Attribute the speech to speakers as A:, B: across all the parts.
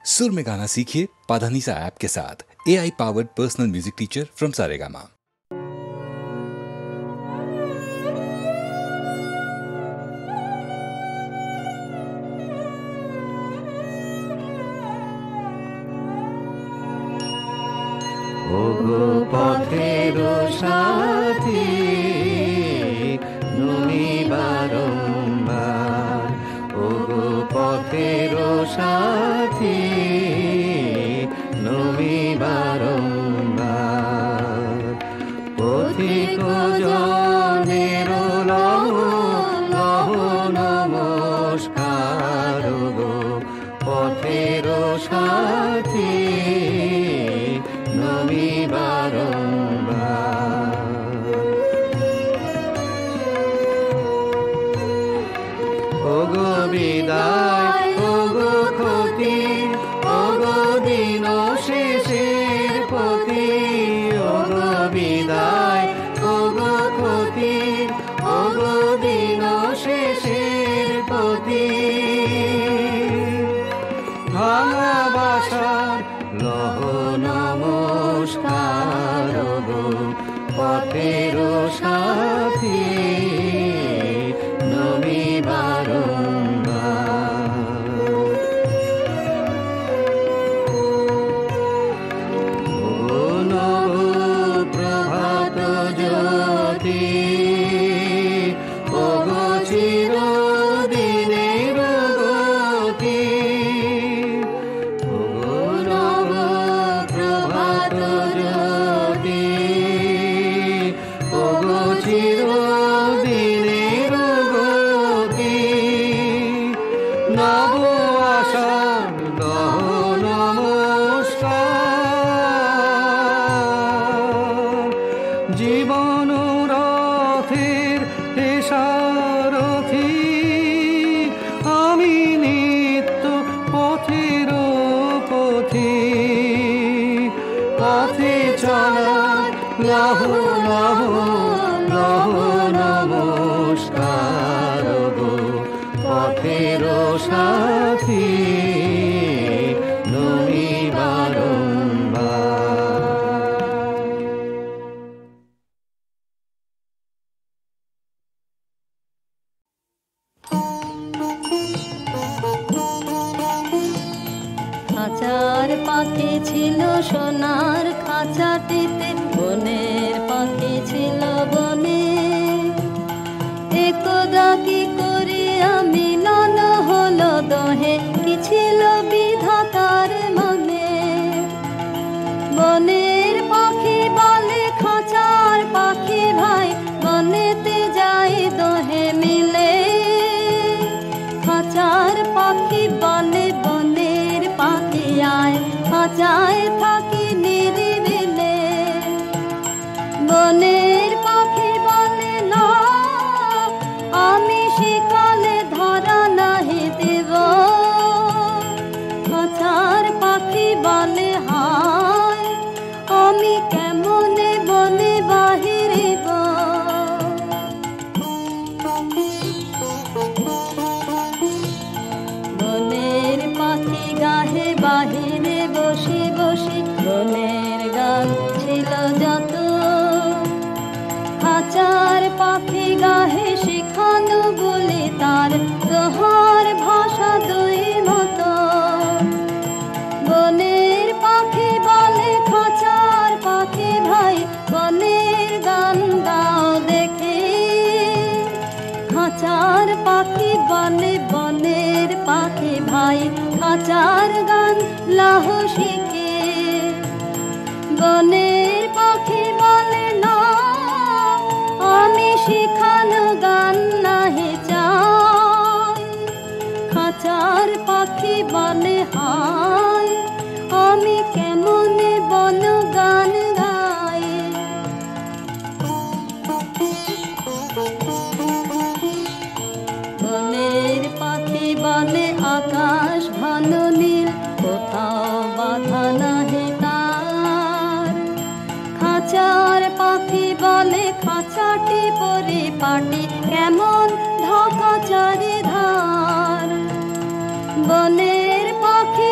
A: सुर में गाना सीखिए पाधानीसा ऐप के साथ। AI powered personal music teacher from Saregama.
B: ওগো পথের সাথী তুমি বারংবার, ওগো পথের সাথী তুমি বারংবার, পথিক জনের লহ লহ নমস্কার, ওগো পথের সাথী তুমি বারংবার। ওগো বিদায়, ওগো ক্ষতি, ওগো দিন শেষের পথি, ওগো বিদায়, ওগো ক্ষতি, ওগো দিন শেষের পথি, ভালোবাসার লহ নমস্কার, ওগো পথের সাথী তুমি বারংবার। ওগো নব প্রভাত জ্যোতি, ওগো চিরদিনের গতি, ওগো নব প্রভাত জ্যোতি, ওগো চিরদিনের গতি, নব আশার লহ নমস্কার, জীবন রথের সারথি, আমি নিত্য পথের পথি, পথে চলার লহ লহ লহ নমস্কার, গো পথের সাথী তুমি বারংবার।
C: খাঁচার পাখি ছিল সোনার খাঁচাটিতে, বনের পাখি ছিল বনে, একদা কি করি আমি মিলন হলো দহে, কি ছিল বিধাতার মনে। বনের পাখি বলে খাঁচার পাখি ভাই, বনেতে যাই দহে মিলে, খাঁচার পাখি বলে বনের পাখি আয়, খাঁচায় থাকি নিরিবিলে। বনের পাখি বলে না আমি শিকালে ধরা নাহি দেব, খাঁচার পাখি বলে হায় আমি কেমনে বনে বাহিরিব। বনের পাখি গাহে বাহিরে বসি বসি, বনের গান ছিল যত, খাঁচার পাখি গাহে শিখানো বলে তার দোহার ভাষা দুই মতো। বনের পাখি বলে খাঁচার পাখি ভাই, বনের গান গাও দেখে, খাঁচার পাখি বলে বনের পাখি ভাই, খাঁচার গান লাহ শিখে। বনের পাখি বলে না আমি শিখানো গান নাহি চাই, খাঁচার পাখি বলে হায় আমি কেমনে বন গান গাই। বনের পাখি বলে আকাশ ঘন নীল, কোথাও বাধা নাহি তার, খাঁচার পাখি বলে খাঁচাটি পরিপাটি, কেমন ঢাকা চারিধার। বনের পাখি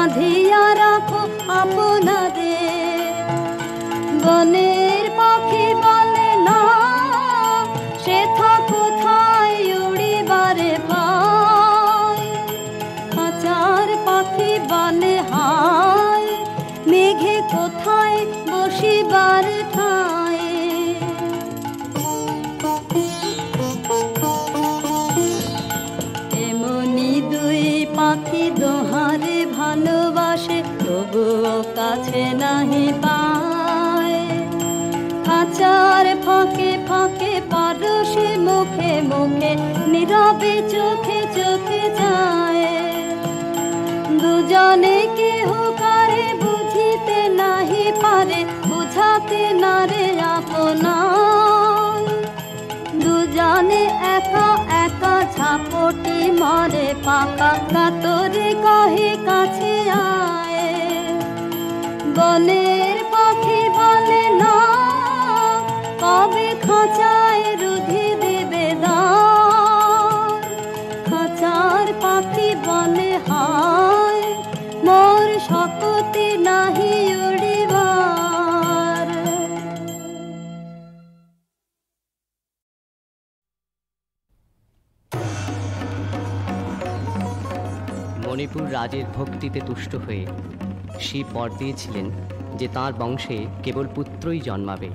C: বাঁধিয়া রাখো আপনাদের। বনের পাখি বলে না সে কোথায় উড়িবারে পায়, খাঁচার পাখি বলে হায় মেঘে কোথায় বসিবার ঠায়। এমনি দুই পাখি দোহারে ভালোবাসে তবুও কাছে নাহি পায়, খাঁচার ফাঁকে ফাঁকে পারসে মুখে মুখে নীরবে চোখে চোখে যায়। দুজনে কেহ কারে বুঝিতে নাহি পারে বুঝাতে না রে আপনা, দুজনে একা একা ঝাপটি মারে পাকা কাতরে কহে কাছে আয়। বনের পাখি বলে না কবে খাঁচায় রুধি দেবে দ্বার, খাঁচার পাখি বলে হায় মোর শক্তি নাহি উড়িবার।
D: মণিপুর রাজের ভক্তিতে তুষ্ট হয়ে শিব বর দিয়েছিলেন যে তাঁর বংশে কেবল পুত্রই জন্মাবে।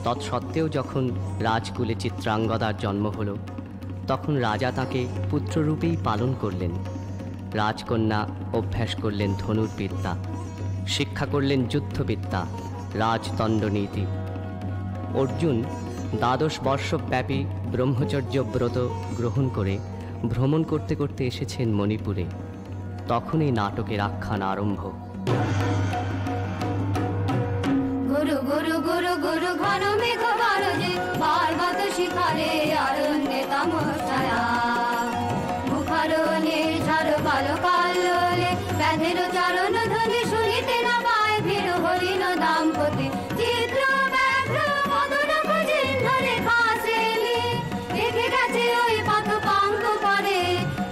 D: তৎসত্ত্বেও যখন রাজকুলে চিত্রাঙ্গদার জন্ম হল তখন রাজা তাকে পুত্ররূপেই পালন করলেন। রাজকন্যা অভ্যাস করলেন ধনুর্বিদ্যা, শিক্ষা করলেন যুদ্ধবিদ্যা, রাজদণ্ডনীতি। অর্জুন 12 বর্ষব্যাপী ব্রহ্মচর্য ব্রত গ্রহণ করে ভ্রমণ করতে করতে এসেছেন মণিপুরে। তখনই নাটকের আখ্যান আরম্ভ।
C: গুরু গুরু গুরু গুরু ঘন মেঘ গরজে পার্বত শিখরে অরণ্যে তমসায়া, মুখারণে ঝাড় বালো কালোলে ব্যাধের চরণ ধ্বনি শুনিতে না পায় ভীর হরিণ দাম্পতি। চিত্র ব্যাঘ্র মদন চিহ্ন রেখা শ্রেণী রেখে গেছে ওই পথ পাঙ্ক করে,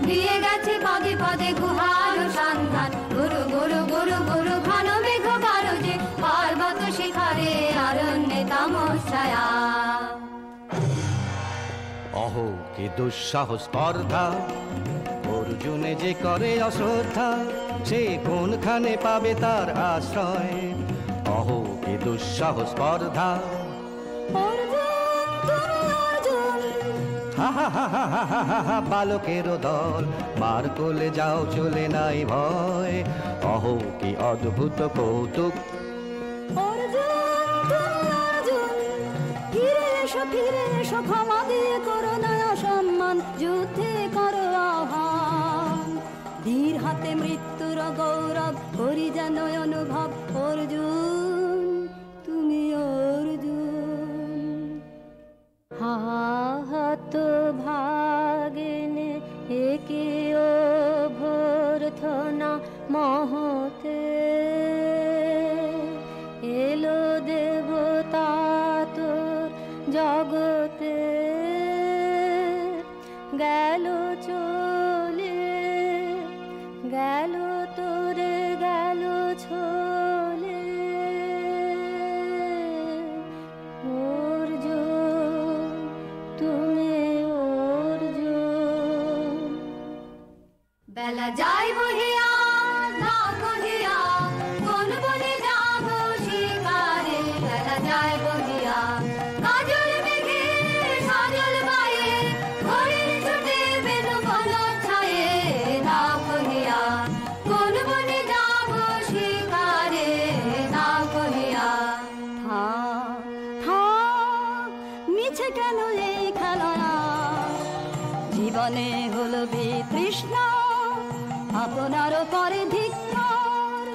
C: দিয়ে গেছে পদে পদে গুহার সন্ধান। গুরু গুরু গুরু গুরু ঘন মেঘ গরজে পার্বত শিখরে অরণ্যে তমসায়া।
E: অহো কি দুঃসাহস স্পর্ধা, অর্জুনে যে করে অশ্রদ্ধা সে কোনখানে পাবে তার আশ্রয়। অহো কি দুঃসাহস স্পর্ধা, বালকের দল মার কোলে যাও চলে নাই ভয়। অহো কি অদ্ভুত কৌতুক,
C: ফিরে এসো ক্ষমা দিয়ে করো নয়া সম্মান, যুদ্ধে করো আহ্বান। ধীর হাতে মৃত্যুর গৌরব করি যেন অনুভব। অর্জুন তুমি অর্জুন, হাত ভাগিনে একে অভ্যর্থনা মহতে। এলো দেবতা তোর জগতে, গেল চলে গেল তোরে গেল ছলে। অর্জুন তুমি অর্জুন। বেলা যাই বহিয়া গাও বহিয়া কোন বনে যাব শিকারে। বেলা যাই বহিয়া কাজল মেঘে সাজল বায়ে ঘরের ছুটে বেনু বন ছায়ে। নাও বহিয়া কোন বনে যাব শিকারে, নাও বহিয়া। থাক থাক মিছে কেন এই খেলা, জীবনে হলো বিতৃষ্ণা আপনার পরে ধিক্কার।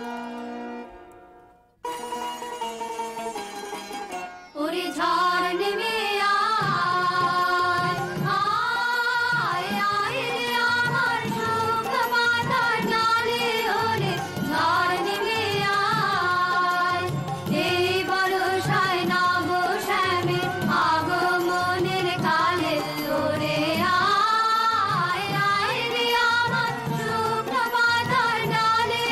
C: ওরে ঝড় নেমে আয় আয় আয় রে আমার শুকনো পাতার ডালে। ওরে ঝড় নেমে আয় এই বর্ষায় নব শ্যামে আগমনের কালে। ওরে আয় আয় রে আমার শুকনো পাতার ডালে।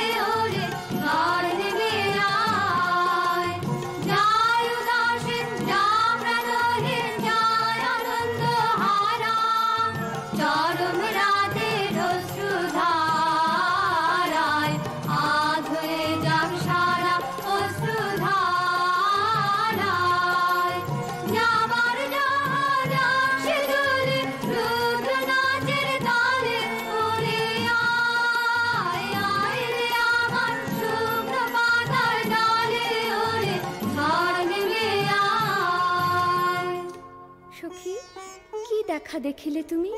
F: দেখা দেখিলে তুমি,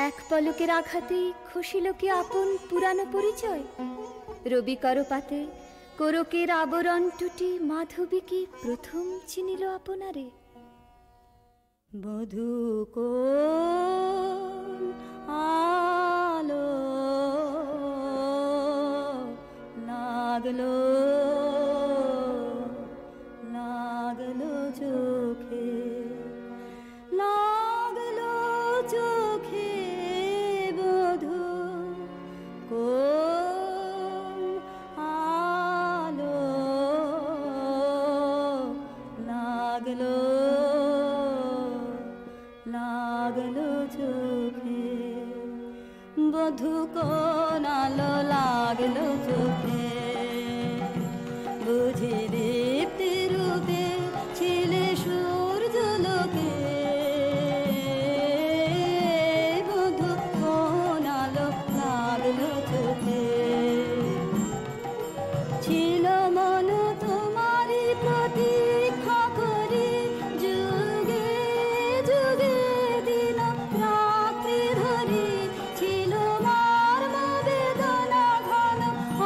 F: এক পলকের আঘাতেই খসিল কি আপন পুরানো পরিচয়? রবি করপাতে কোরকের আবরণ টুটি মাধবী কি প্রথম চিনিল আপনারে? বধূ কোন আলো লাগলো লাগলো চোখে, লাগলো চোখে বধূ কোন আলো লাগলো লাগলো চোখে, বধূ কোন আলো লাগলো চোখে, বুঝি দীপ্তি রূপে ছিলে সূর্য লোকে, বধূ কোন আলো লাগলো চোখে, ছিল মন তোমারই প্রতীক্ষা করি, যুগে যুগে দিন রাত্রি ধরি, ছিল মর্ম বেদনা ঘন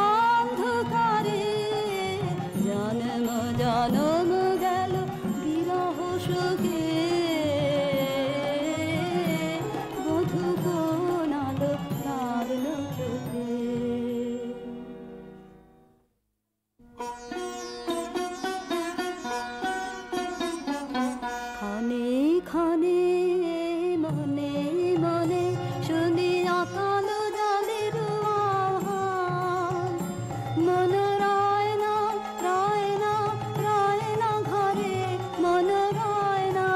F: অন্ধকারে, জন্ম জন্ম গেল বিরহ সুখে, বধূ কোন আলো লাগলো চোখে। ক্ষণে ক্ষণে মনে মনে শুনি অকাল জলের আহ্বান, মন রয় না রয় না রয় না ঘরে, মন রয় না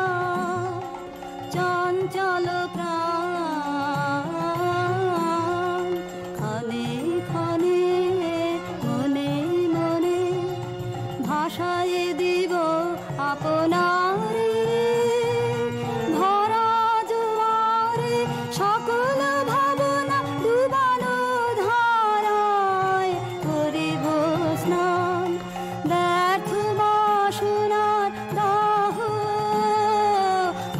F: চঞ্চল প্রাণ, ক্ষণে ক্ষণে মনে মনে ভাষায় দিব আপনারে, ভরা জোয়ারে সকল ভাবনা ডুবানো ধারায় করিব স্নান, ব্যর্থ বাসনার দাহ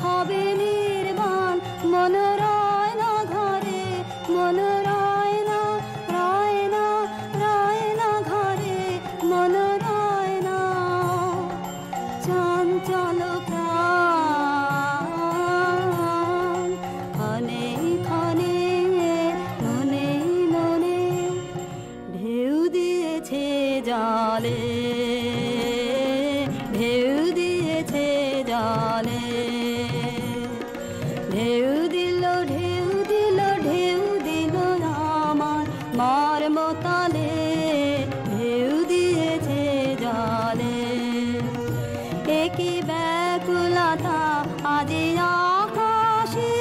F: হবে নির্বাণ, মন রয় না ঘরে, মন রয় না রয় না রয় না ঘরে, মন রয় না চঞ্চল প্রাণ, ক্ষণে ক্ষণে মনে মনে ঢেউ দিয়েছে জলে, ঢেউ দিয়েছে জলে, ঢেউ দিল ঢেউ দিল ঢেউ দিল আমার মর্ম তলে, ঢেউ দিয়েছে জলে, একই ব্যাকুলতা আজি আকাশে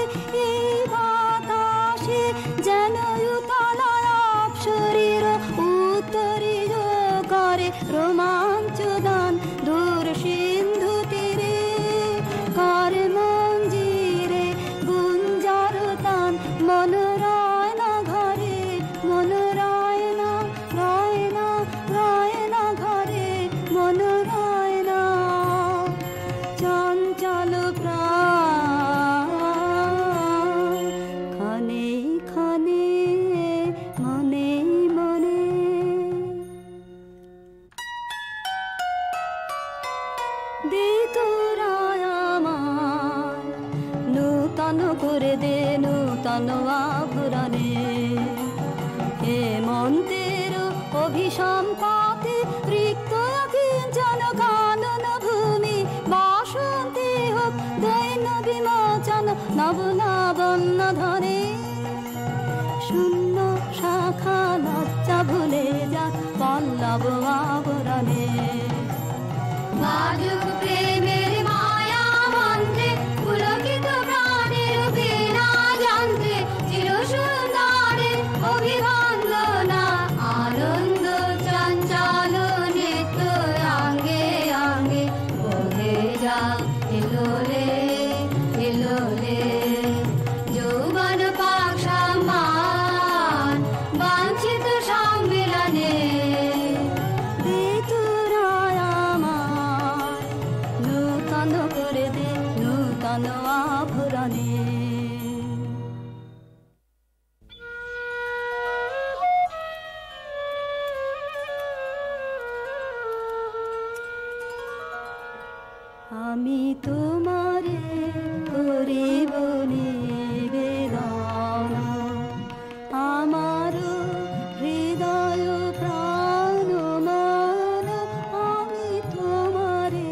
F: এই বাতাসে, যেন উতলায় অপসরীর উত্তরীয় করে রোমাঞ্চ দান, দূর সিন্ধু তীরে করে মঞ্জিরে গুঞ্জার তান, মন রয় না ঘরে, মন রয় না রয় না রয় না ঘরে, মন রয় না চঞ্চল প্রাণ, ক্ষণে ক্ষণে মনে মনে। দে তোরা আমার নূতন করে দে নূতন আভরণে, হেমন্তের অভিসম্পাতে রিক্ত কিঞ্চন কানন ভূমি, বাসন্তী হোক দৈন্য বিমোচন নব লাবণ্য ধরে, শূন্য শাখা লজ্জা ভুলে যাক পল্লব আবরণে,
C: মাধব প্রেমের মায়া মন্ত্রে পুলকিত প্রাণের বীণা যন্ত্রে, চির সুন্দরের অভিবন্দনা আনন্দ চঞ্চল নৃত্য অঙ্গে অঙ্গে বহে যা এলোলে এলোলে, যৌবন পাক সম্মান বাঞ্ছিত সম্মিলনে,
F: দে তোরা আমার আমি তোমারে করিব নিবেদন, আমার হৃদয় প্রাণ মন আমি তোমারে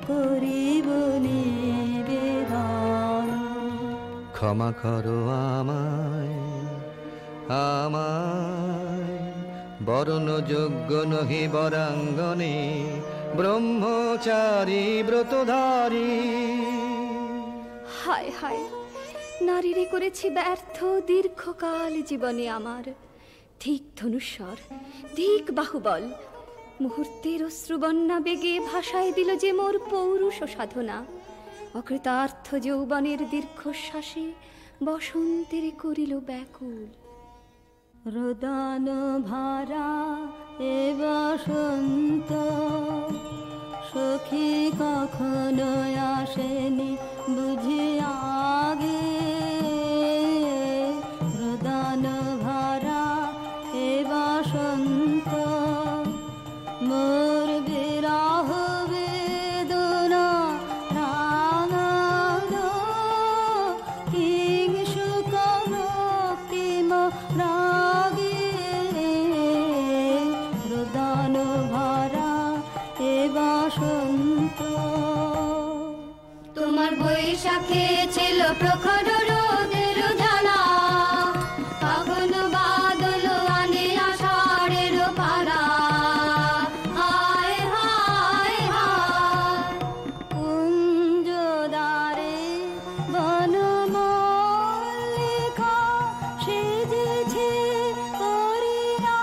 F: করিব নিবেদন।
E: ক্ষমা করো আমায়, আমায় বরণ যোগ্য নহি বরাঙ্গনে, ব্রহ্মচারী ব্রতধারী।
F: হায় হায়, নারীরে করেছি ব্যর্থ দীর্ঘকাল জীবনে আমার। ধিক ধনুস্বর, ধিক বাহুবল, মুহূর্তের অশ্রুবন্যা বেগে ভাষায় দিল যে মোর পৌরুষ সাধনা। অকৃতার্থ যৌবনের দীর্ঘশ্বাসে বসন্তের করিল ব্যাকুল। রোদন ভরা এ বসন্ত সখী কখনো আসেনি বুঝি আগে। রোদন ভরা এ বসন্ত মোর বিরহ বেদনা রাঙালো, কিংশুক রক্তিম রাগে। রোদন ভরা এ বসন্ত।
C: তোমার বৈশাখে ছিল প্রখর রোদের জানা, কখনো বাদল আনে আষাঢ়ের পারা। হায় হায় হায়,
F: কুঞ্জদ্বারে বনমল্লিকা সেজেছে করিয়া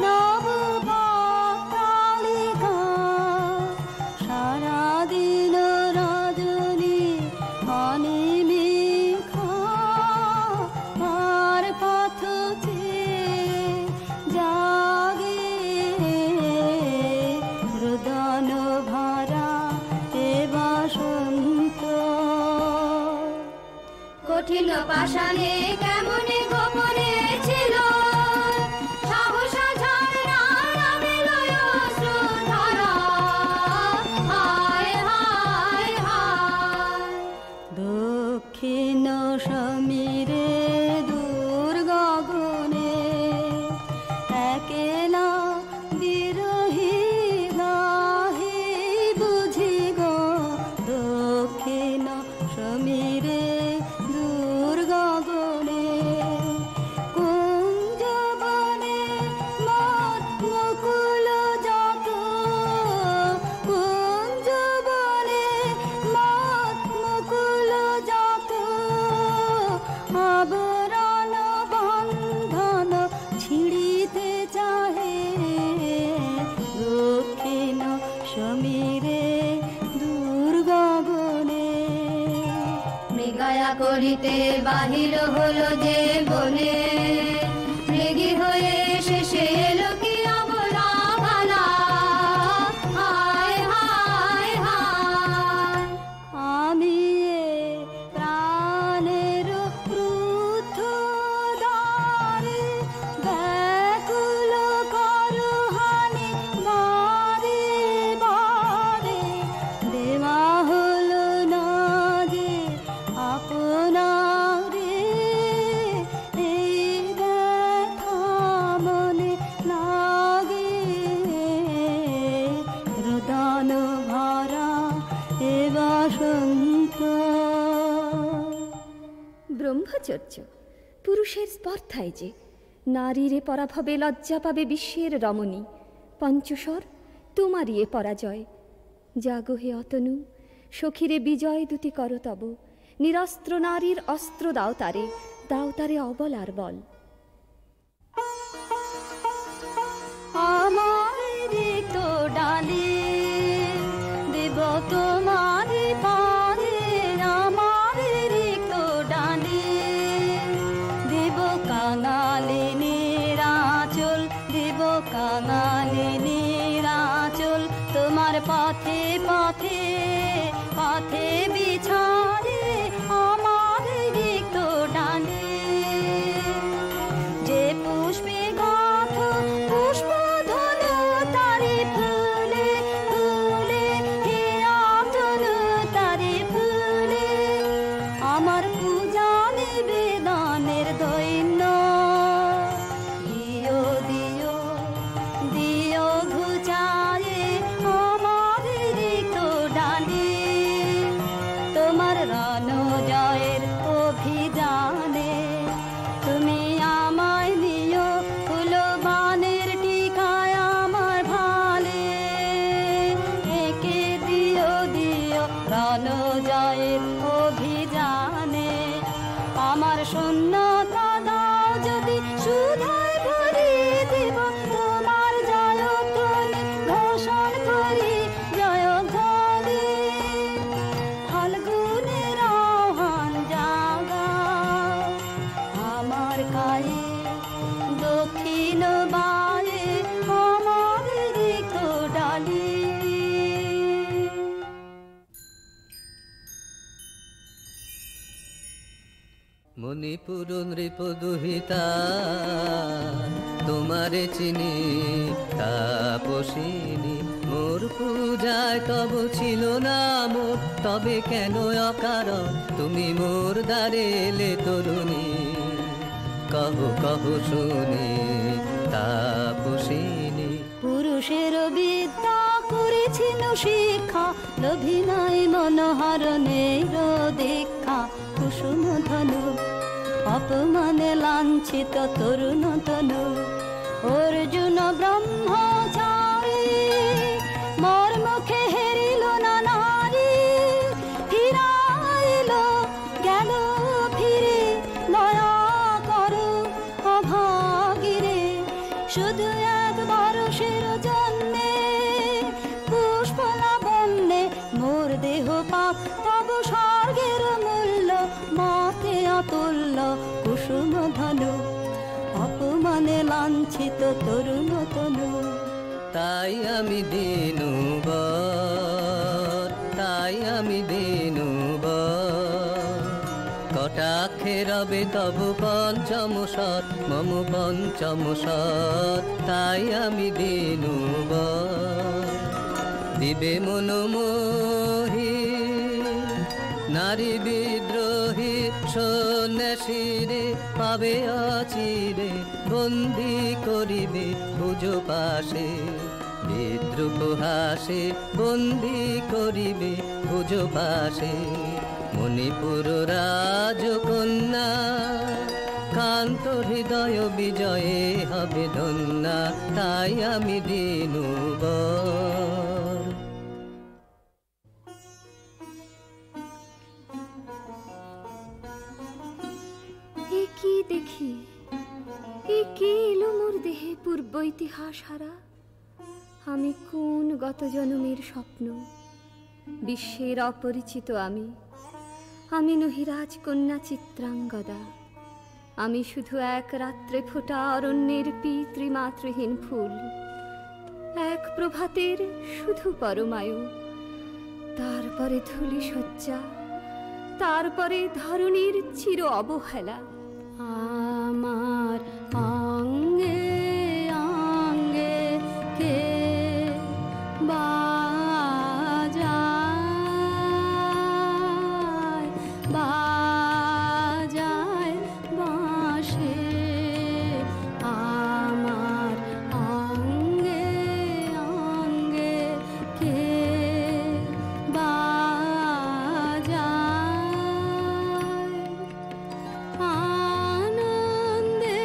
F: নবপত্রালিকা। সারাদিন রজনী অনিমিখা আর পথ চেয়ে জাগে। রোদন ভরা এ বসন্ত।
C: কঠিন পাষাণে কেমনে গোপনে ছিল সাহসা ঝরনা নামিল অশ্রুধারা। হায় হায় হায়,
F: দক্ষিণ সমীরে দূর গগনে একেলা বিরহী গাহে বুঝি গো। দক্ষিণ সমীরে দূর গগনে কুঞ্জবনে মোর মুকুল যত, কুঞ্জবনে মোর মুকুল যত। আবরণ বন্ধন ছিঁড়িতে চাহে দক্ষিণ সমীরে দূর গগনে।
C: মৃগয়া করিতে বাহির হলো যে বনে, মৃগী হয়ে শেষে এলো কি অবলা বালা। হায় হায় হায়,
F: আমি এ প্রাণের ক্রুদ্ধ দ্বারে ব্যাকুল করহানি বারে বারে। দেওয়া হলো না যে আপনারে, এই ব্যথা মনে লাগে। রোদন ভরা এ বসন্ত। ব্রহ্মচর্য পুরুষের স্পর্ধায় যে নারীরে পরাভবে লজ্জা পাবে বিশ্বের রমণী। পঞ্চস্বর তোমারই এ পরাজয়। জাগো হে অতনু, সখীরে বিজয় দুতি কর তব। নিরস্ত্র নারীর অস্ত্র দাও তারে, দাও তারে অবলার বল। আমার রিক্ত ডালে দেব তোমার পারে, আমার রিক্ত ডালে দেব কাঙালে নিরাচল, দেব কাঙালে নিরাচল। তোমার পথে পথে পথে বিছারে আমার রিক্ত ডালে। যে পুষ্পে গাথ পুষ্প ধনু তারি ফুলে ফুলে হে আচল
C: জয়ের অভিযানে। আমার শূন্যতা দাও যদি শুধায় ভরিয়ে দিব, তোমার জয়ধ্বনি ঘোষণ করি জয়ধ্বনি। ফাল্গুনের আহ্বান জাগাও আমার কায়ে, দক্ষিণ বায়ে আমার রিক্ত ডালি।
E: মণিপুর নৃপ দুহিতা তোমারে চিনি তাপসিনী, মোর পূজায় তব ছিল না মোর, তবে কেন অকারণ তুমি মোর দ্বারে এলে তরুণী। কহ কহ শুনি তাপসিনী।
C: পুরুষের বিদ্যা করেছিল শিক্ষা, লোভী নাই মনোহরণের দীক্ষা। কুসুম ধনু অপমানে লাঞ্ছিত তরুণ তনু, অর্জুন ব্রহ্মচারী মোর মুখে হেরিল না নারী। ফিরাইল গেল ফিরে দয়া করো অভাগিরে, শুধু একবার শির জন্যে পুষ্পলাবণ্যে মোর দেহ পাক তব স্বর্গের মূল্য মাতে অতুল্য। কুসুম ধনু অপমানে লাঞ্ছিত তরুণ তনু।
E: তাই আমি দিনুবর, তাই আমি দিনুবর, কটাক্ষে রবে তব পঞ্চম সৎ মম পঞ্চম সৎ। তাই আমি দিনুবর, দিবে মনোমোহী নারী বিদ্রোহী সন্ন্যাসীরে পাবে অচিরে, বন্দি করিবে ভুজ পাশে বিদ্রুপ হাসে, বন্দি করিবে ভুজ পাশে। মণিপুর রাজকন্যা কান্ত হৃদয় বিজয়ে হবে ধন্যা। তাই আমি দিনুবর।
F: কি দেখি এ কে এলো মোর দেহে পূর্ব ইতিহাস হারা। আমি কোন গত জন্মের স্বপ্ন, বিশ্বের অপরিচিত আমি। আমি নহি রাজকন্যা চিত্রাঙ্গদা, আমি শুধু এক রাত্রে ফোটা অরণ্যের পিতৃমাতৃহীন ফুল। এক প্রভাতের শুধু পরমায়ু, তারপরে ধূলি শয্যা, তারপরে ধরণীর চির অবহেলা।
C: আমার অঙ্গে অঙ্গে কে বাজায় বাজায় বাঁশি। আমার অঙ্গে অঙ্গে কে বাজায় আনন্দে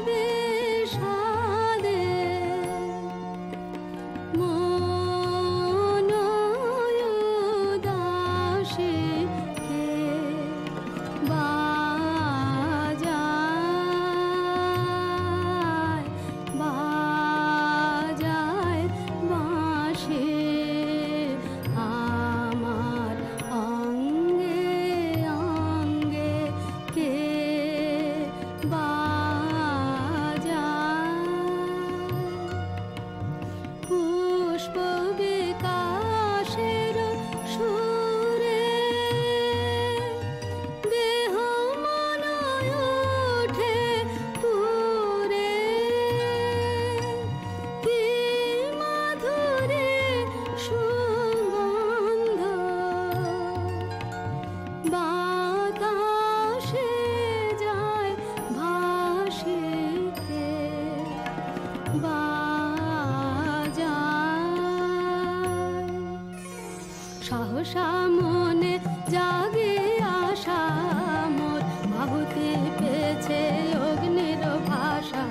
C: বিষাদে মন উদাসী কে বাজায় বাজায় বাঁশি। আমার অঙ্গে অঙ্গে কে বাজায় পুষ্প বিকাশের সুরে দেহ মন ওঠে পুরে। কি মাধুরী সুগন্ধ বাতাসে যায় ভাসিতে বাজায়। সহসা মনে জাগে আশা মোর, ভাবতে পেয়েছে অগ্নির ভাষা।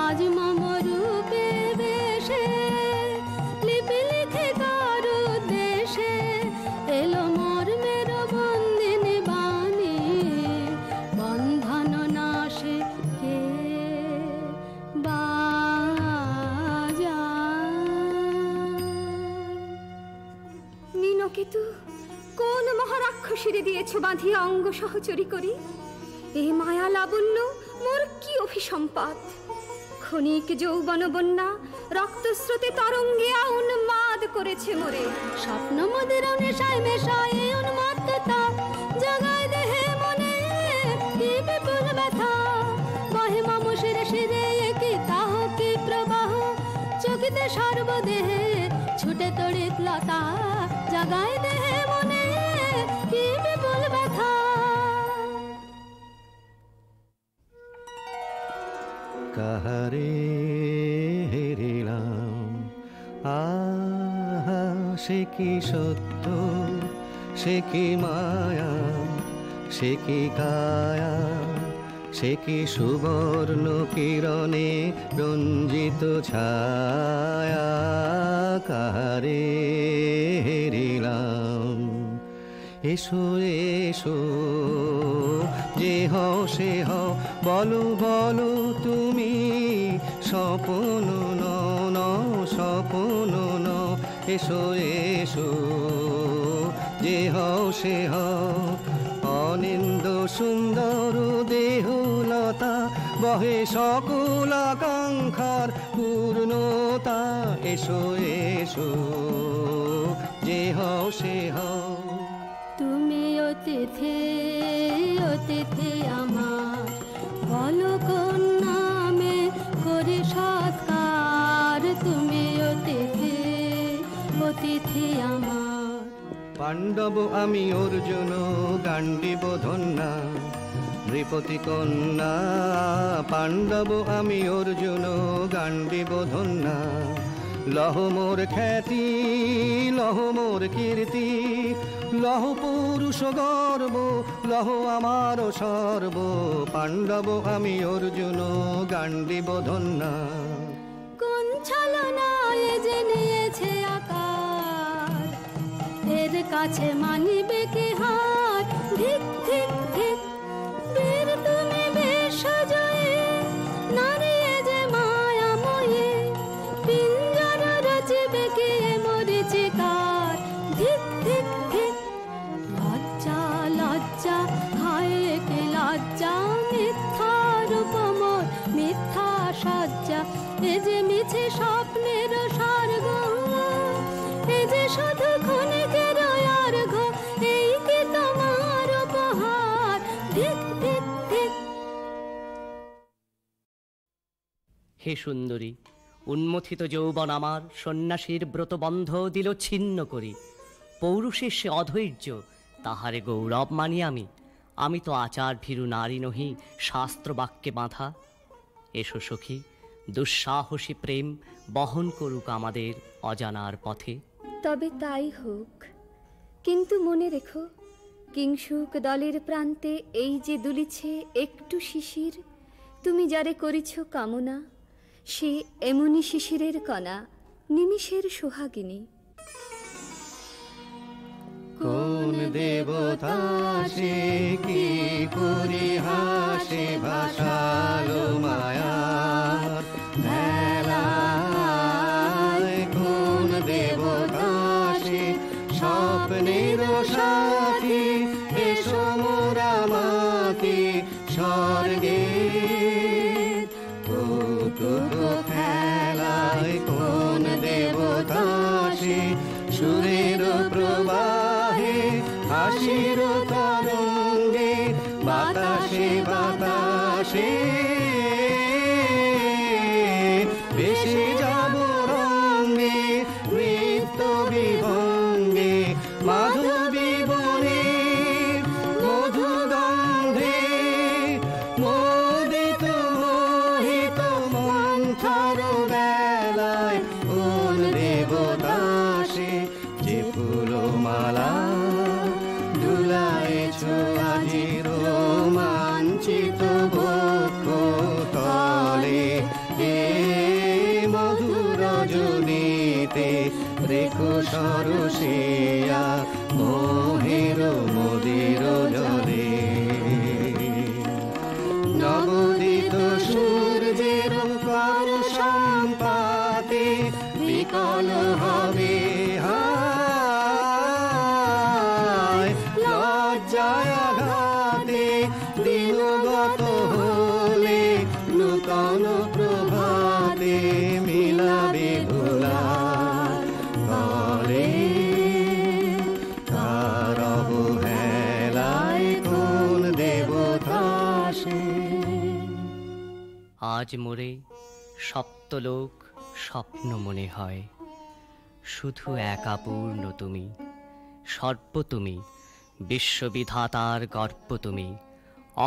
C: আজ মম রূপে বেশে লিপি লিখে কারো দেশে
F: নকেতু, কোন মহারাক্ষসীরে দিয়েছ বাঁধিয়া অঙ্গ সহচরী করি? এ মায়া লাবণ্য মোর কি অভিসম্পাত! ক্ষণিক যৌবন বন্যা রক্তস্রোতে তরঙ্গিয়া উন্মাদ করেছে মোরে।
C: স্বপ্ন মদের নেশায় মেশায় উন্মত্ততা জাগায় দেহে মনে কি বিপুল ব্যথা। বহে মম শিরে শিরে কি তাহ কি প্রবাহ, চকিতে সর্বদেহে ছুটে তড়িৎ লতা। জাগায় দেহে মনে কি বিপুল ব্যথা।
B: কাহারে হেরিলাম, আহা সে কি সত্য, সে কি মায়া, সে কি কায়া, সে কি সুবর্ণ কিরণে রঞ্জিত ছায়া। কাহারে হেরিলাম, এসো এসো যে হও সে হও, বলো বলো তুমি স্বপন ন স্বপন ন। এসো এসো যে হও সে হও, অনিন্দ সুন্দর দেহলতা বহে সকল আকাঙ্ক্ষার পূর্ণতা। এসো এসো যে হও সে হও।
C: তুমি অতিথি অতিথি আমার, বলো কোন নামে করি সৎকার। তুমি অতিথি অতিথি আমার।
B: পাণ্ডব আমি অর্জুন গান্ডীব ধন্যা, নৃপতি কন্যা। পাণ্ডব আমি অর্জুন গান্ডীব ধন্যা। লহ মোর খ্যাতি লহ মোর কীর্তি, লহ পুরুষ গর্ব লহ আমার সর্ব। পাণ্ডব আমি অর্জুন গান্ডীব ধন্যা।
C: কোন ছলনায় যে নিয়েছে আকার, এর কাছে মানিবে কি হার। ধিক ধিক ধিক বীর তুমি বিশ্বজয়ী, নারী যে মায়াময়ী। পিঞ্জর রচিবে কি মরিচিকার। ধিক ধিক ধিক লজ্জা লজ্জা হায় কি লজ্জা। মিথ্যা রূপমোর মিথ্যা সজ্জা, এ যে মিছে স্বপ্নের স্বর্গ, এ যে শুধু ক্ষণিকের অর্ঘ্য। এই কি তোমার উপহার। ধিক ধিক ধিক।
D: হে সুন্দরী, উন্মথিত যৌবন আমার সন্ন্যাসীর ব্রতবন্ধ দিল ছিন্ন করি। পৌরুষের সে অধৈর্য, তাহারে গৌরব মানি আমি। আমি তো আচার ভীরু নারী নহি, শাস্ত্র বাক্যে বাঁধা। এসো সখী, দুঃসাহসী প্রেম বহন করুক আমাদের অজানার পথে।
F: তবে তাই হোক, কিন্তু মনে রেখো, কিংসুক দলের প্রান্তে এই যে দুলিছে একটু শিশির, তুমি যারে করিছ কামনা, সে এমনি শিশিরের কণা, নিমিষের সোহাগিনী।
B: কোন দেবতা সে কি করি হাসে ভাসালো মায়ার ভেলায়। কোন দেবতা সে স্বপ্নের সাথী, এসো মোরা মাতি স্বর্গে কৌতুক খেলায়। কোন দেবতা সে সুরের প্রবাহে, হাসির তরঙ্গে বাতাসে বাতাসে। বেশি যাব রঙ্গে নৃত্য বিভঙ্গে, মাধবী বনে মধুগন্ধে মোদিত মোহিত মন্থর বেলায়। কোন দেবতা সে যে ফুলমালা দুলাইছ আজি রোমাঞ্চিত বক্ষ তলে। এ মধুর রজনীতে রেখো সরসিয়া মোহের মদির জলে। নবদিত সূর্যের কর সম্পাতে বিকল হবে হায়।
D: আজ মোরে সপ্তলোক স্বপ্ন মনে হয়। শুধু একা পূর্ণ তুমি, সর্ব তুমি, বিশ্ববিধাতার গর্ব তুমি,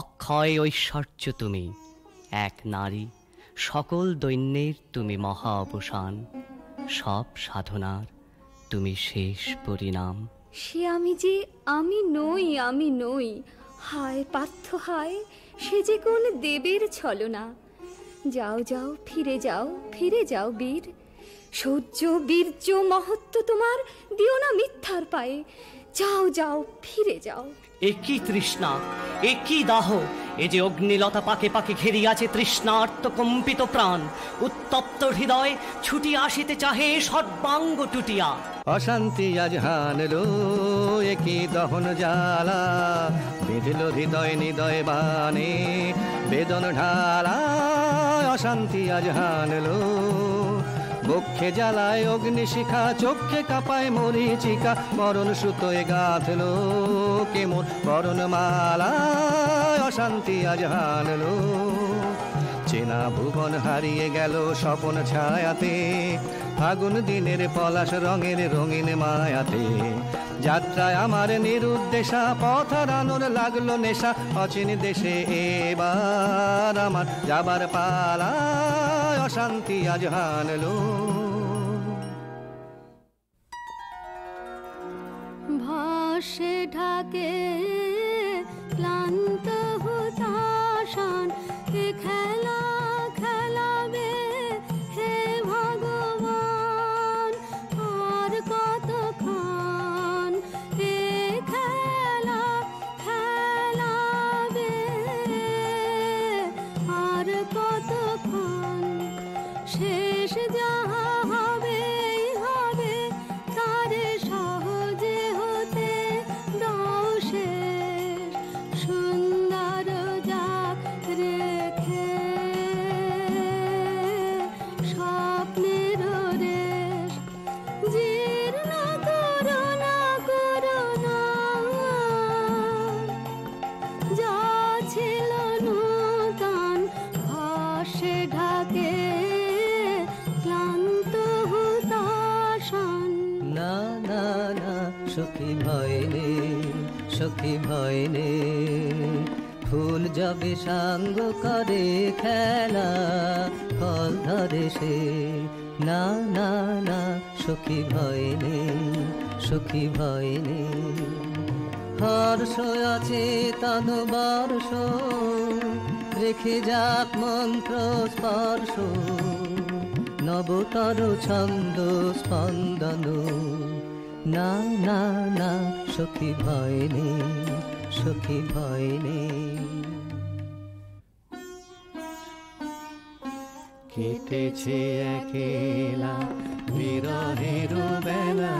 D: অক্ষয় ঐশ্বর্য তুমি, এক নারী, সকল দৈন্যের তুমি মহা অবসান, সব সাধনার তুমি শেষ পরিণাম।
F: সে আমি যে আমি নই, হায় পার্থ হায়, সে যে কোন দেবের ছলনা। যাও যাও ফিরে যাও বীর, শৌর্য বীর্য মহত্ব তোমার দিও না মিথ্যার পায়ে। যাও যাও ফিরে যাও।
D: একই তৃষ্ণা, একই দাহ, এ যে অগ্নিলতা পাকে পাকে ঘেরিয়াছে তৃষ্ণার্ত কম্পিত প্রাণ। উত্তপ্ত হৃদয় ছুটি আসিতে চাহে সর্বাঙ্গ টুটিয়া।
B: অশান্তি আজ হানলো একই দহন জ্বালা, বেঁধল হৃদয় নিদয় বানে বেদন ঢালা। অশান্তি আজ হানলো বক্ষে জ্বালায় অগ্নিশিখা, চোখে কাঁপায় মরিচিকা, মরণ সুতোয় গাঁথলো কেমন বরণ মালা। অশান্তি আজ হানলো চেনা ভুবন হারিয়ে গেল স্বপন ছায়াতে, ফাগুন দিনের পলাশ রঙের রঙিন মায়াতে। যাত্রায় আমার নিরুদ্দেশা, পথ হারানোর লাগলো নেশা, অচিন দেশে এবার আমার যাবার পালা। অশান্তি আজ হানলো।
C: ভাসে ঢাকে ক্লান্ত হুতাশান, এ খেলা খেলাবে হে ভগবান। আর কতক্ষণ এ খেলা খেলাবে, আর কতক্ষণ শেষ যাহা হবে হবে, তারে সহজে হতে দাও শেষ। সুন্দর যাক রেখে স্বপ্নের রেশ, জীর্ণ করুণা করুণা যা ছিল নূতন, ভাসে ঢাকে ক্লান্ত হুতাশান।
E: না না না সখী ভয় নে, সখী ভয় নে, ফুল যাবে সাঙ্গ করে খেলা ফল ধরে সে। না না না সখী ভয় নে, সখী ভয় নে। হর্ষ আছে তন বর্ষ, রেখে যাক মন্ত্র স্পর্শ, নবতর ছন্দ স্পন্দন। না না না সখী ভয় নে, সখী ভয় নে।
B: কেটেছে একেলা বিরহের বেলা,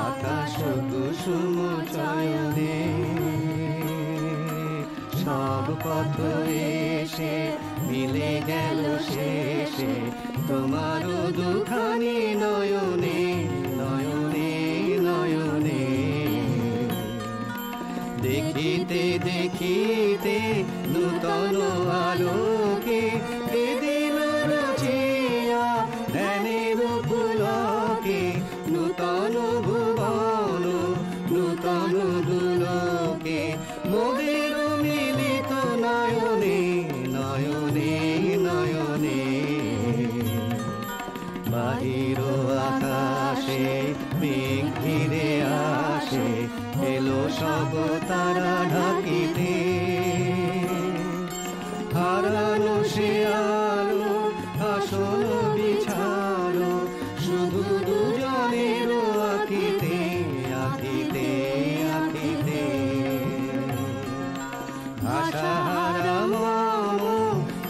B: আকাশ কুসুম চয়নে। সব পথ এসে মিলে গেল শেষে তোমার দুখানি নয়নে নয়নে নয়নে। দেখিতে দেখিতে নূতন আলোকে এ দিল রচিয়া ধ্যানের পুলকে। নূতন ভুবন নূতন দুলোকে, মোদের মিলিত নয়নে নয়নে নয়নে। বাহির আকাশে মেঘ ঘিরে আসে, এলো সব তারা ঢাকিতে। হারানো সে আলো আসন বিছালো, শুধু দুজনের আঁকিতে আঁকিতে আঁকিতে। আশাহারা মন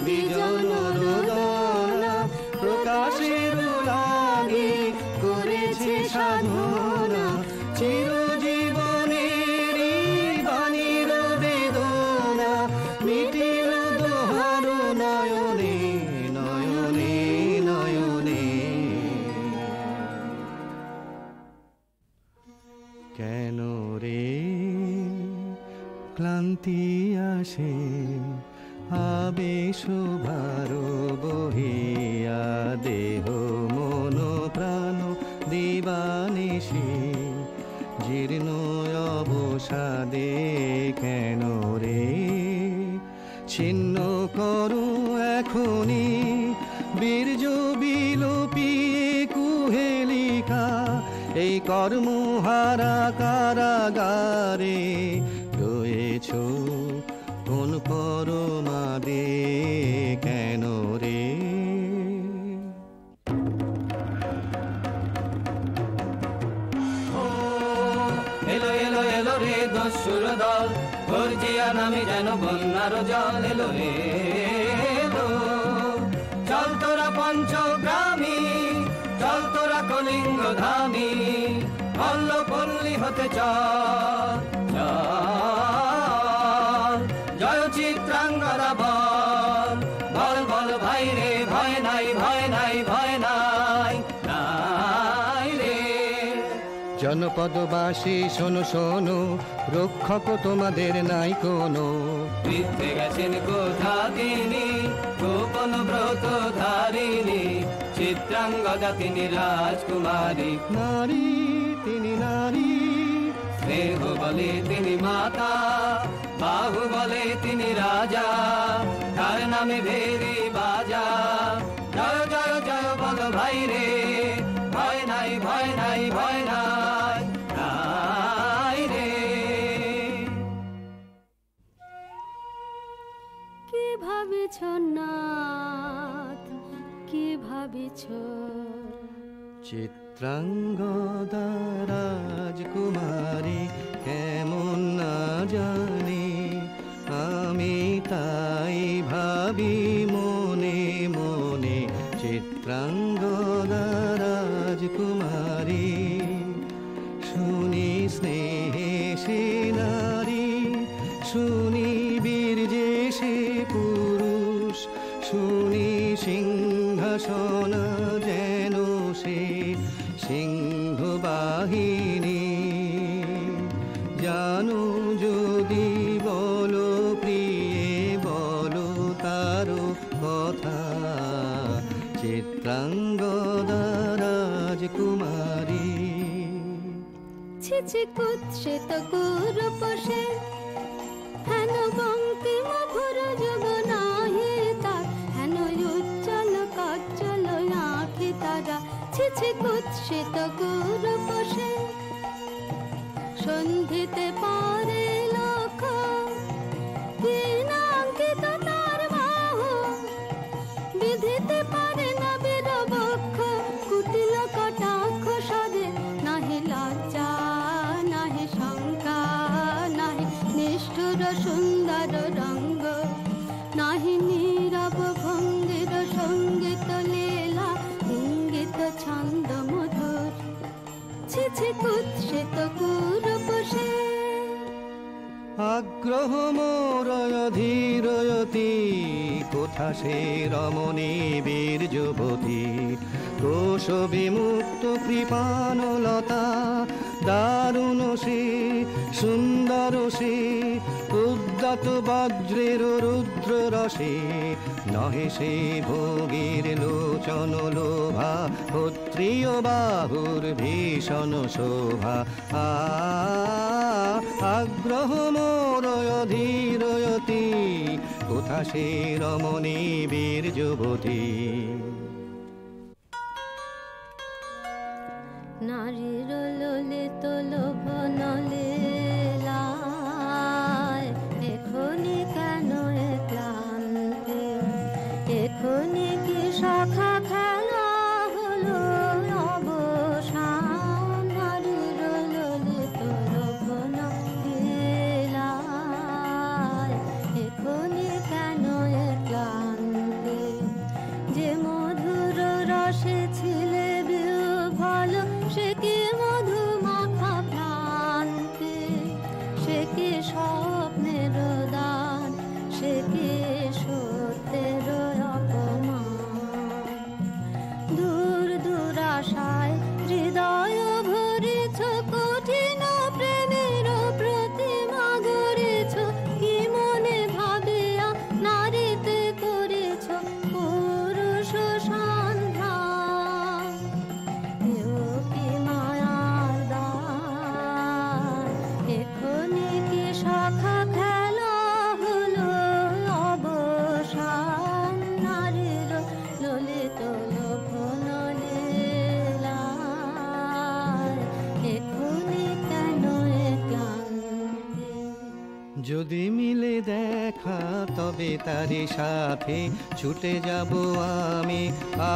B: বিজন রোদনা, প্রকাশের লাগি করেছে সাধনা। চিরজীবনের বাণীর বেদনা, মিটিল দোহার নয়নে নয়নে নয়নে। কেন রে ক্লান্তি আসে আবেশ ভার বহিয়া দেহ মন প্রাণ দিবানিশি জীর্ণ অবসাদে কেন রে ছিন্ন করো এখনি বীর্য বিলোপিয়ে কুহেলিকা এই কর্মহারা কারাগারে রয়েছ কোন পরমাদে কেন রে
E: এলো এলো এলো রে দস্যুর দল গর্জিয়া নামে যেন বন্যার জল এলো রে এলো চল তোরা পঞ্চগ্রামী চল তোরা কলিঙ্গ ধামী মল্ল পল্লী হতে চল চল জয় চিত্রাঙ্গদা বল বল বল ভাই রে ভয় নাই ভয় নাই ভয় নাই নাই রে
B: জনপদবাসী শোনো শোনো রক্ষক তোমাদের নাই কোনো
E: বৃদ্ধে গেছেন কোথা তিনি গোপন ব্রত ধারিণী চিত্রাঙ্গদা তিনি রাজকুমারী
B: নারী তিনি নারী
E: স্নেহ বলে তিনি মাতা বাহু বলে তিনি রাজা তার নামে ভেরি বাজা জয় জয় জয় বল ভাই রে ভয় নাই ভয় নাই ভয় নাই নাই রে
F: কি ভাবিছ নাথ কি ভাবিছ
B: চিত্রাঙ্গদা রাজকুমারী কেমন না জানি আমি তাই ভাবি মনে মনে চিত্রাঙ্গদা রাজকুমারী শুনি স্নেহে সে নারী শুনি বীর্যে সে পুরুষ শুনি সিংহাসন যেন সে সিংহ বাহিনী জানো যদি বলো প্রিয়ে বলো তারও কথা চিত্রাঙ্গদা রাজকুমারী
F: ছিছি কুৎসিত কুরূপসে হেন বঙ্কিম ভুর যুগ নাহি তার হেন উজ্জ্বল কজ্জ্বল আঁখি তারা ছিছি কুৎসিত কুরূপসে সন্ধিতে পারে লক্ষ কি নাঙ্কিত তার বাহু বিধিতে পারে না বীরবক্ষ কুটিল কটাক্ষ সদে নাহি লজ্জা নাহি শঙ্কা নাহি নিষ্ঠুর সুন্দর রঙ্গ নাহি নীরব ভঙ্গির সঙ্গীত লীলা ইঙ্গিত ছন্দ মধুর ছিছি কুৎসিত কুরূপসে
B: আগ্রহ মোরয় ধীরয়তি কোথা সে রমণী বীর যুবতী কোশ বিমুক্ত কৃপানলতা দারুণ সে সুন্দর সে উদ্যত বজ্রের রুদ্র রসে নহে সে ভোগীর লোচন লোভা ক্ষত্রিয় বাহুর ভীষণ শোভা আগ্রহ মোরয় ধীরয়তি কোথা সে রমণী বীর যুবতী
F: নারীর ললিত লোভন লীলায় এখনি কেন এ ক্লান্তি এখনি কি শাখা খেলা হলো অবসান নারীর ললিত লোভন লীলায় এখনি কেন এ ক্লান্তি যে মধুর রসে ছিলে বিহ্বল সে কি মধু মাখা প্রান্তে
B: যদি মিলে দেখা তবে তারি সাথে ছুটে যাব আমি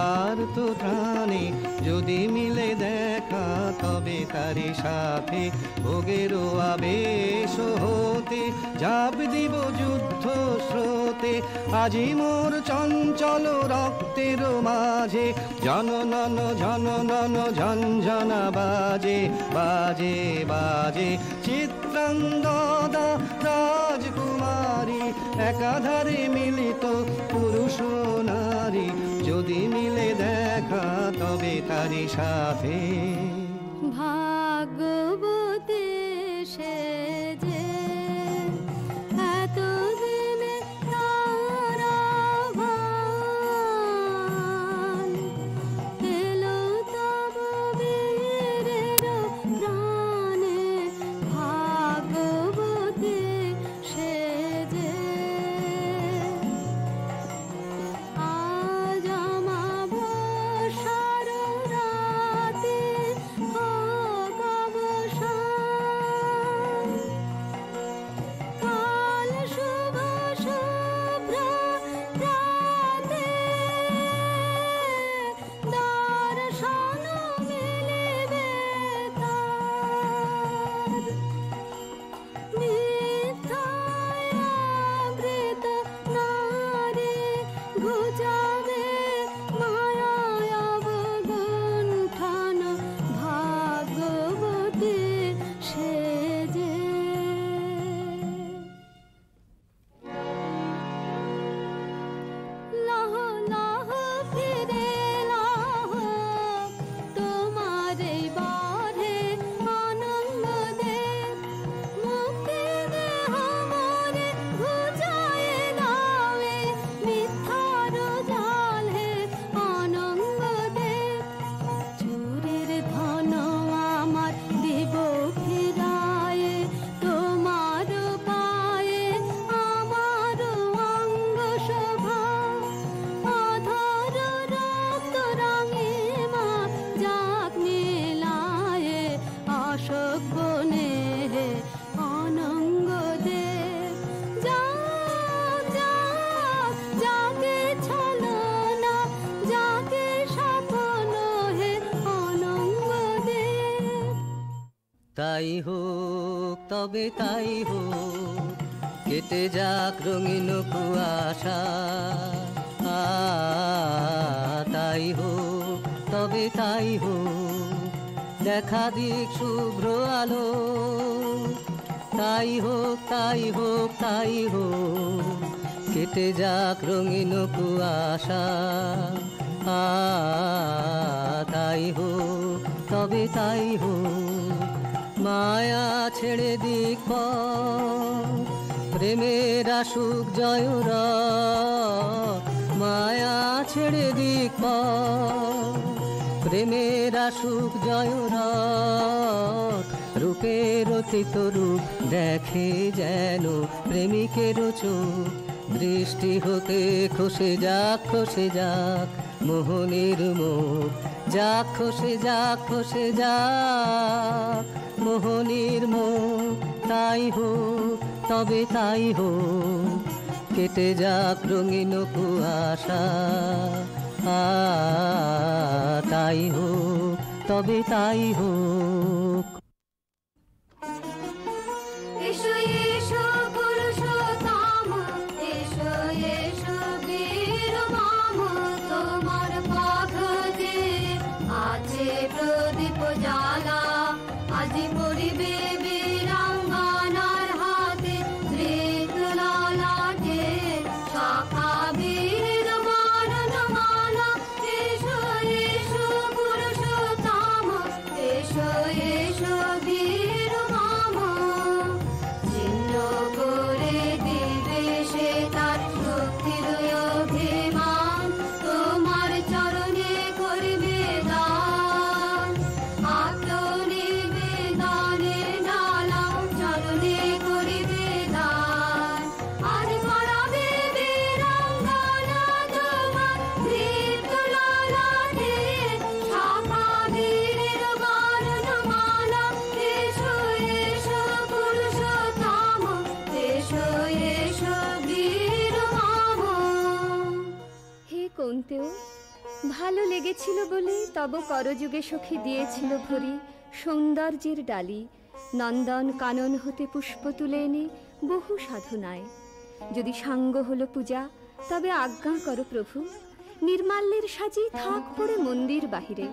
B: আর তো প্রাণে। যদি মিলে দেখা তবে তারি সাথে ভোগেরও আবেশ হতে ঝাঁপ দিব যুদ্ধ স্রোতে। আজি মোর চঞ্চল রক্তের মাঝে জননন ঝননন ঝঞ্ঝনা বাজে বাজে বাজে। চিত্রাঙ্গদা রাজকুমারী একাধারে মিলিত পুরুষ নারী। যদি মিলে দেখা তবে তারি সাথে।
C: ভাগ্যবতী সে যে এতদিনে তারা ভান এলো তব বীরের প্রাণে। ভাগ্যবতী সে যে আজ আমাবস্যার রাতে হোক অবসান। কাল শুভ শুভ্র রাতে দর্শন মিলিবে তার। মিথ্যায় আবৃত নারী ঘুচাবে মায়ায় অবগুণ্ঠন। ভাগ্যবতী সে যে লহ লহ ফিরে লহ তোমার এই বারে আনন্দ দে। মুক্তি দেহ মোরে ঘুচায়ে দাও মিথ্যার জাল হে অনঙ্গ দে। চুরির ধন আমার দিব ফিরায়ে তোমার পায়ে আমার অঙ্গ শোভা। অধর রক্ত রাঙিমা যাক মেলায়ে অশোক বনে অনঙ্গ দে। যাক যাক যাকে ছলনা যাকে স্বপ্ন হে অনঙ্গ দে।
E: তাই হোক তবে তাই হোক, কেটে যাক রঙিন কুয়াশা। তাই হোক তবে তাই হোক, দেখা দিক শুভ্র আলো। তাই হোক তাই হোক তাই হোক, কেটে যাক রঙিন কুয়াশা। তাই হোক তবে তাই হোক, মায়া ছেড়ে দিক পথ, প্রেমের আসুক জয়রথ। মায়া ছেড়ে দিক পথ, প্রেমের আসুক জয়রথ। রূপের অতীত রূপ দেখে যেন প্রেমিকের চোখ। দৃষ্টি হতে খসে যাক মোহনের মুখ। যাক খসে যাক মোহনের মুখ। তাই হোক তবে তাই হোক, কেটে যাক রঙিন কুয়াশা। তাই হোক তবে তাই হোক।
C: এসো এসো পুরুষোত্তম, এসো এসো বীর মাম। তোমার পথ যে আছে প্রদীপ জ্বালা, আজি পড়িবে বীরাঙ্গনার হাতে ধৃত ললাটে শাখা বীর বরণমালা। এসো এসো পুরুষোত্তম, এসো
F: লেগেছিল বলে তব করযুগে সখী দিয়েছিল ভরি সৌন্দর্যের ডালি, নন্দন কানন হতে পুষ্প তুলে এনে বহু সাধনায়। যদি সাঙ্গ হলো পূজা, তবে আজ্ঞা করো প্রভু, নির্মাল্যের সাজি থাক পড়ে মন্দির বাহিরে।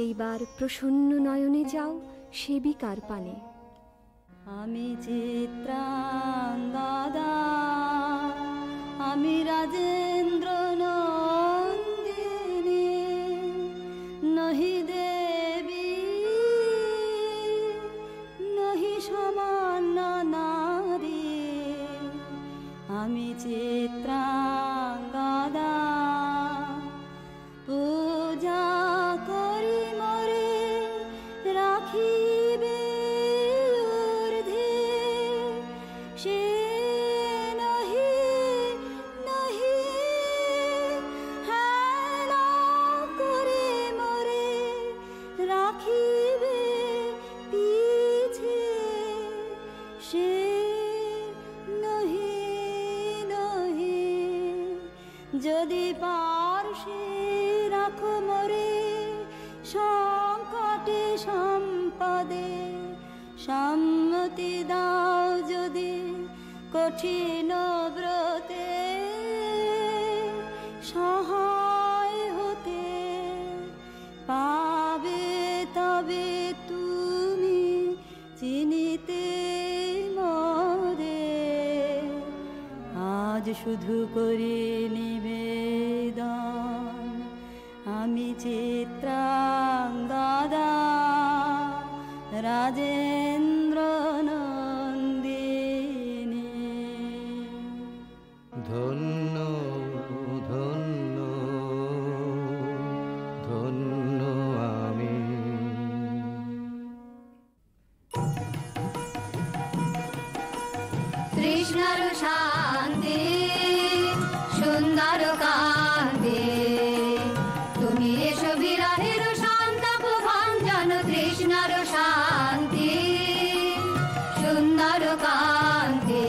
F: এইবার প্রসন্ন নয়নে যাও সেবিকার পানে।
C: আমি চিত্রাঙ্গদা, আমি রাজেন্দ্র নন্দিনী, নহি দেবী নহি সমান নারী। আমি চিত্রাঙ্গদা, পূজা করি মরে রাখিবে ঊর্ধ্বে, সে নহি নহি হেলা করে মরে রাখিবে পিছে, সে নহি নহি। যদি পার্শ্বে রাখো মরে সংকটে সম্পদে, সম্মতি দাও যদি কঠিন ব্রতে, সহায় হতে পাবে তবে তুমি চিনিতে মোরে। আজ শুধু করি নিবেদন, আমি চিত্রাঙ্গদা, রাজেন্দ্র নন্দিনী।
B: ধন্য ধন্য ধন্য আমি।
C: কৃষ্ণর শান্তি সুন্দর কান্তি, তুমি এসো বিরহের সন্তাপ ভঞ্জন। কৃষ্ণর শান্তি সুন্দর কান্তি,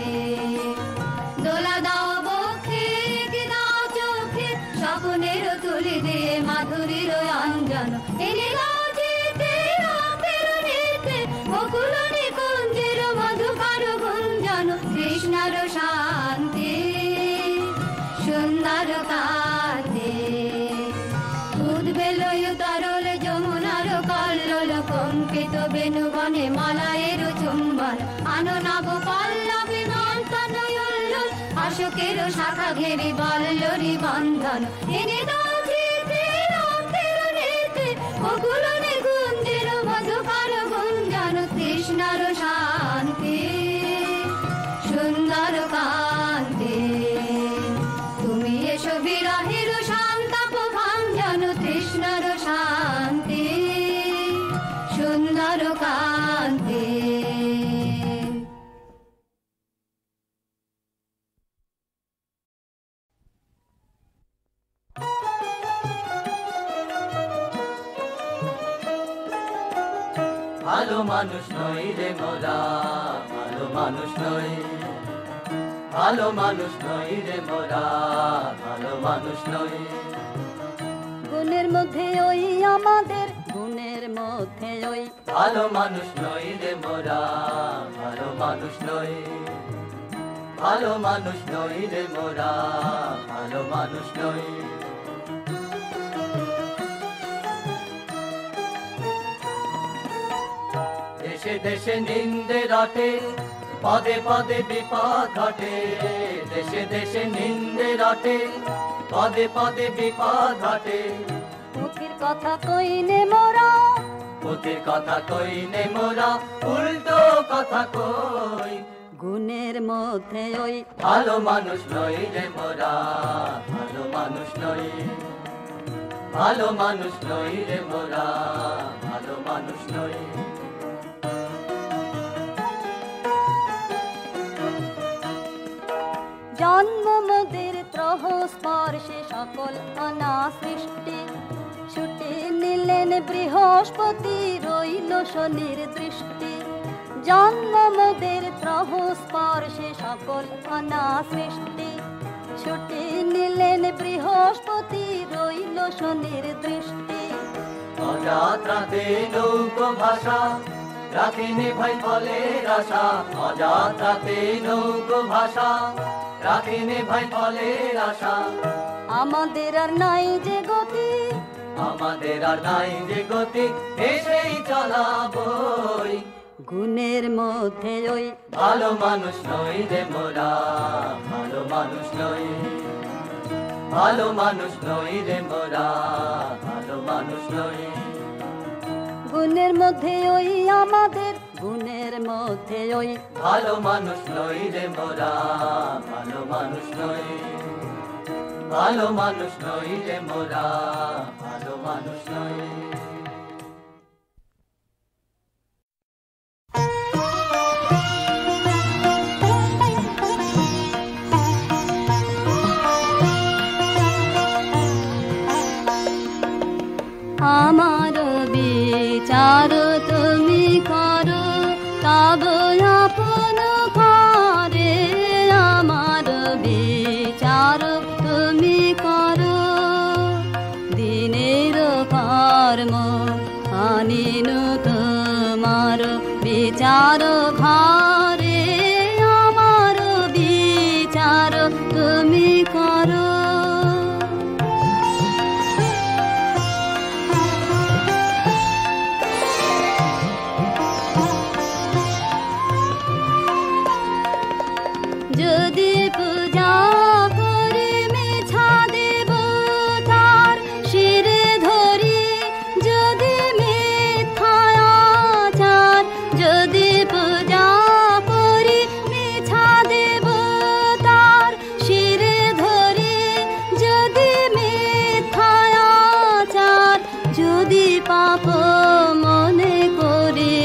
C: দোলা দাও বক্ষে কি দাও চোখে, স্বপ্নের তুলি দিয়ে মাধুরীর অঞ্জন। এনে দাও চিতে রক্তের নিতে, বকুল নিকুঞ্জের মধুকর গুঞ্জন। কৃষ্ণর শান্তি সুন্দর কান্তি, উদ্বেল তরল যমুনার কল্লোল, কম্পিত বেণুবনে মালায়ের চুম্বন। আনো নব পল্লবী মন্থন উল্লোল, অশোকের শাখা ঘেরি বল্লরি বন্ধন। এনে দাও চিতে রক্তের নিতে, বকুল নিকুঞ্জের মধুকর গুঞ্জন। কৃষ্ণর শান্তি সুন্দর কান্তি, তুমি এসো বিরহের সন্তাপ ভঞ্জন। কৃষ্ণর শান্তি সুন্দর কান্তি।
E: ভালো মানুষ নই রে মোরা, ভালো মানুষ নই, ভালো মানুষ নই রে মোরা, ভালো মানুষ নই।
C: গুণের মধ্যে ওই আমাদের, গুণের মধ্যে ওই
E: ভালো মানুষ নই রে মোরা, ভালো মানুষ নই, ভালো মানুষ নই রে মোরা, ভালো মানুষ নই। দেশে দেশে নিন্দে রটে, পদে পদে বিপদ ঘটে। দেশে দেশে নিন্দে রটে, পদে পদে বিপদ ঘটে।
C: মুখের কথা কইনে মোরা,
E: মুখের কথা কইনে মোরা, উল্টো কথা কই।
C: গুণের মধ্যে ওই
E: ভালো মানুষ নই রে মোরা, ভালো মানুষ নই, ভালো মানুষ নই রে মোরা, ভালো মানুষ নই।
C: জন্ম মোদের ত্রহ স্পর্শে সকল অনা সৃষ্টি, ছুটে নিলেন বৃহস্পতি, রইল শনির দৃষ্টি। জন্ম মোদের ত্রহ স্পর্শে সকল অনা সৃষ্টি,
G: ছুটি নিলেন বৃহস্পতি, রইল শনির দৃষ্টি।
E: অযাত্রাতে নৌকো ভাষা রাখিনি ভাই ফলের আশা, অযাত্রাতে নৌকো ভাষা রাখিনি ভাই ফলের আশা।
G: আমাদের আর নাই যে গতি,
E: আমাদের আর নাই যে গতি, এসেই চলাবই।
G: গুণের মধ্যে ওই
E: ভালো মানুষ নই রে মোরা, ভালো মানুষ নই, ভালো মানুষ নই রে মোরা, ভালো মানুষ নই।
G: গুণের মধ্যে ওই আমাদের, গুণের মধ্যে ওই
E: ভালো মানুষ নই রে মোরা, ভালো মানুষ নই, ভালো মানুষ নই রে মোরা, ভালো মানুষ নই।
G: আমার বিচার তুমি করো, তব আপন ঘরে। আমার বিচার তুমি করো, দিনের কর্ম আনিন তোমার বিচার ঘরে। আমার বিচার তুমি করো। যদি পূজা করে মিছা দেব তার শিরে ধরি, যদি মিথ্যাচার, যদি পূজা করি মিছা দেব তার শিরে ধরি, যদি মিথ্যাচার, যদি পাপ মনে করি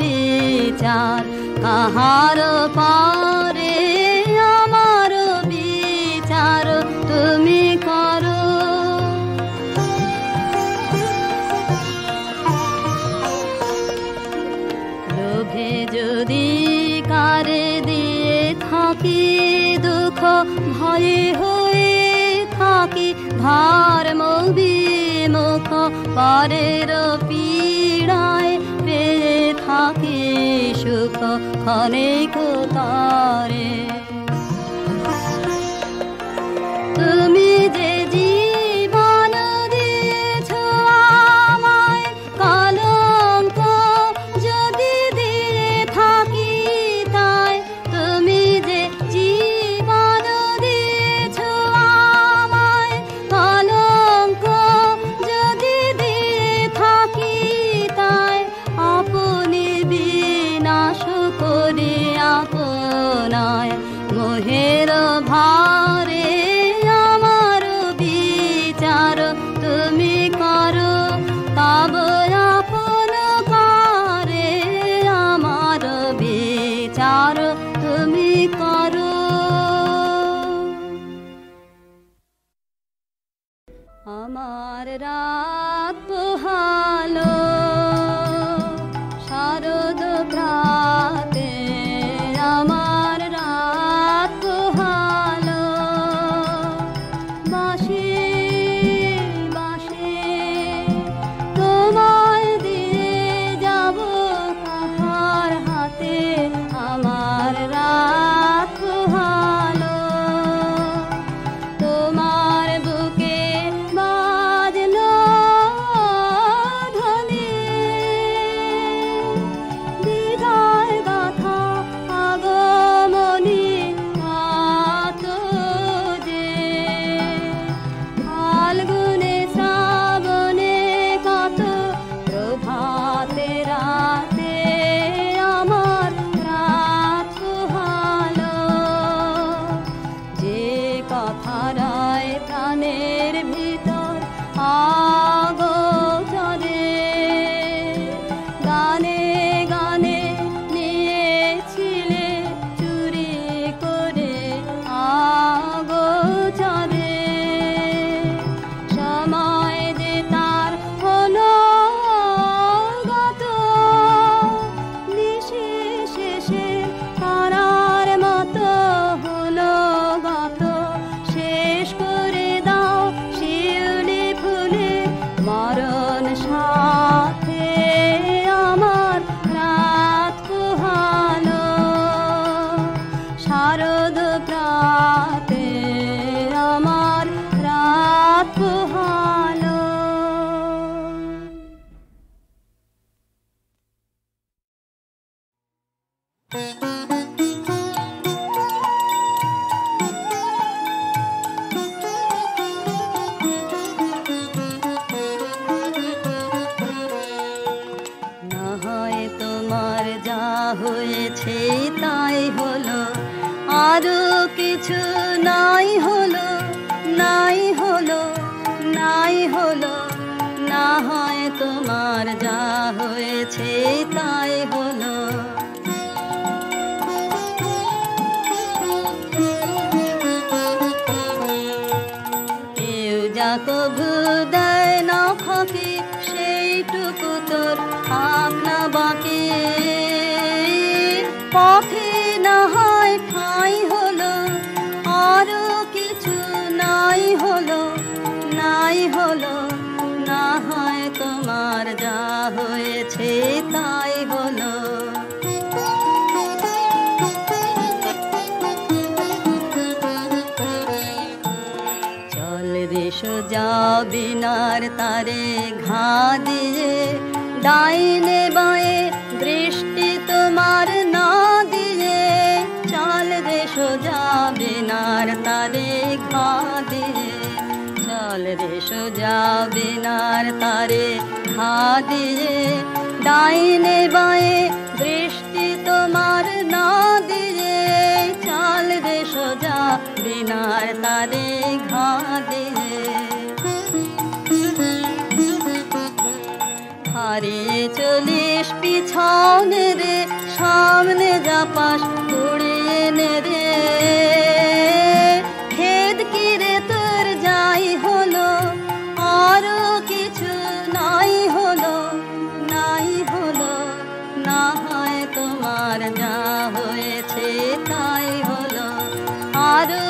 G: বিচার কাহার পারে। আমার বিচার তুমি করো। লোভে যদি কারে দিয়ে থাকি দুঃখ, ভয়ে হয়ে থাকি ধর্ম বিমুখ, পরের পীড়ায় পেয়ে থাকি সুখ ক্ষণিক তারে। তুমি যে জীবন দিয়েছ আমায়, কলঙ্ক যদি দিয়ে থাকি তাই। তুমি যে জীবন দিয়েছ আমায়, কলঙ্ক যদি দিয়ে থাকি তাই। আপনি বিনাশ করি আপনায় মোহের ভারে। আমার বিচার তুমি করো, তব আপন কারে। আমার বিচার তুমি করো। আমার রাত পোহালো শারদ প্রাতে, না হয় তোমার যা হয়েছে তাই হলো, আরো কিছু নাই হলো, নাই হলো, নাই হলো। না হয় তোমার যা হয়েছে তাই হলো। কেউ যা কভু দেয় না ফাঁকি, সেইটুকু তোর আপনা বাকি। পথে না হয় ঠাঁই হলো, আরো কিছু নাই হলো, নাই হলো। না হয় তোমার যা হয়েছে তাই হলো। চল রে সোজা বিনার তারে ঘা দিয়ে, ডাইনে বাঁয়ে দৃষ্টি তোমার না দিয়ে। চল রে সোজা বিনার তারে ঘা দিয়ে, চল রে সোজা বিনার তারে ঘা দিয়ে। ডাইনে বাঁয়ে দৃষ্টি তোমার না দিয়ে। চল রে সোজা বিনার তারে ঘা দিয়ে। হারিয়ে চলিস পিছনে রে, সামনে যা পাস উড়িয়ে নে রে। খেদ কি রে তোর যাই হলো, আরো কিছু নাই হলো, নাই হলো। না হয় তোমার যা হয়েছে তাই হলো, আরো